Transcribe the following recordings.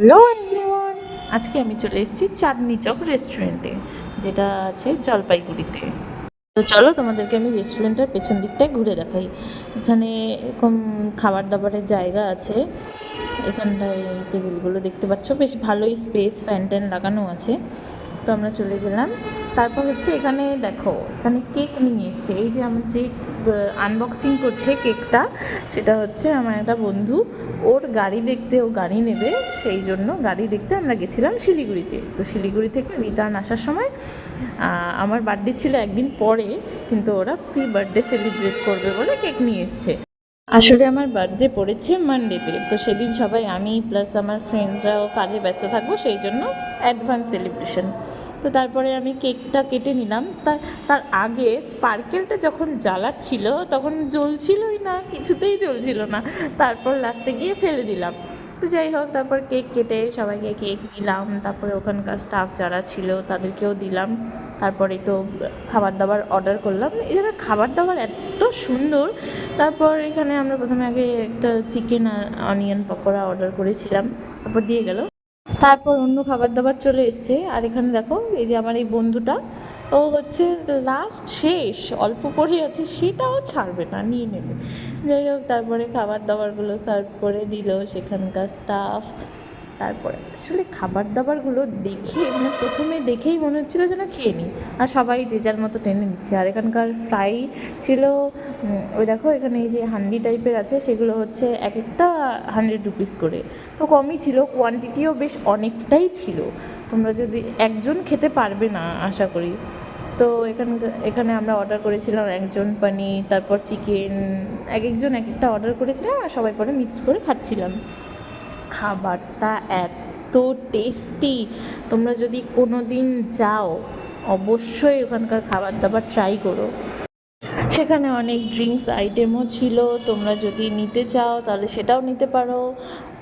Hello everyone, আজকে আমি চলে এসেছি চাঁদনি চক রেস্টুরেন্টে, যেটা আছে জলপাইগুড়িতে। তো চলো তোমাদেরকে আমি রেস্টুরেন্টের পেছন দিকটায় ঘুরে দেখাই। এখানে এরকম খাবার দাবারের জায়গা আছে। এখানটায় টেবিলগুলো দেখতে পাচ্ছ, বেশ ভালোই স্পেস, ফ্যান ট্যান লাগানো আছে। তো আমরা চলে গেলাম। তারপর হচ্ছে এখানে দেখো, এখানে কেক নিয়ে এসছে। এই যে আমার যে আনবক্সিং করছে কেকটা, সেটা হচ্ছে আমার একটা বন্ধু। ওর গাড়ি দেখতে, ও গাড়ি নেবে, সেই জন্য গাড়ি দেখতে আমরা গেছিলাম শিলিগুড়িতে। তো শিলিগুড়ি থেকে রিটার্ন আসার সময় আমার বার্থডে ছিল একদিন পরে, কিন্তু ওরা প্রি বার্থডে সেলিব্রেট করবে বলে কেক নিয়ে এসছে। আসলে আমার বার্থডে পড়েছে মানডেতে, তো সেদিন সবাই, আমি প্লাস আমার ফ্রেন্ডসরাও কাজে ব্যস্ত থাকবো, সেই জন্য অ্যাডভান্স সেলিব্রেশন। তো তারপরে আমি কেকটা কেটে নিলাম। তার তার আগে স্পার্কেলটা যখন জ্বালাচ্ছিল তখন জ্বলছিলই না, কিছুতেই জ্বলছিল না। তারপর লাস্টে গিয়ে ফেলে দিলাম। তো যাই হোক, তারপর কেক কেটে সবাইকে কেক দিলাম, তারপরে ওখানকার স্টাফ যারা ছিল তাদেরকেও দিলাম। তারপরে তো খাবার দাবার অর্ডার করলাম। এই জায়গায় খাবার দাবার এত সুন্দর। তারপর এখানে আমরা প্রথমে আগে একটা চিকেন আর অনিয়ন পকোড়া অর্ডার করেছিলাম, তারপর দিয়ে গেল। তারপর অন্য খাবার দাবার চলে এসছে। আর এখানে দেখো, এই যে আমার এই বন্ধুটা, ও হচ্ছে লাস্ট শেষ অল্প পড়ে আছে, সেটাও ছাড়বে না, নিয়ে নেবে। যাই হোক, তারপরে খাবার দাবারগুলো সার্ভ করে দিল সেখানকার স্টাফ। তারপরে আসলে খাবার দাবারগুলো দেখে, মানে প্রথমে দেখেই মনে হচ্ছিলো যেন খেয়ে নিই, আর সবাই যে যার মতো টেনে নিচ্ছে। আর এখানকার ফ্রাই ছিল, ওই দেখো এখানে এই যে হান্ডি টাইপের আছে, সেগুলো হচ্ছে এক একটা 100 রুপিস করে। তো কমই ছিল, কোয়ান্টিটিও বেশ অনেকটাই ছিল। তোমরা যদি, একজন খেতে পারবে না আশা করি। তো এখানে আমরা অর্ডার করেছিলাম একজন পনির, তারপর চিকেন, এক একজন এক একটা অর্ডার করেছিলাম, আর সবাই পরে মিক্স করে খাচ্ছিলাম। খাবারটা এত টেস্টি, তোমরা যদি কোনো দিন যাও অবশ্যই ওখানকার খাবার দাবার ট্রাই করো। সেখানে অনেক ড্রিঙ্কস আইটেমও ছিল, তোমরা যদি নিতে চাও তাহলে সেটাও নিতে পারো।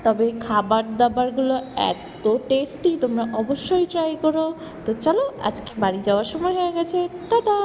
তবে খাবার দাবারগুলো এত টেস্টি, তোমরা অবশ্যই ট্রাই করো। তো চলো, আজকে বাড়ি যাওয়ার সময় হয়ে গেছে, টাটা।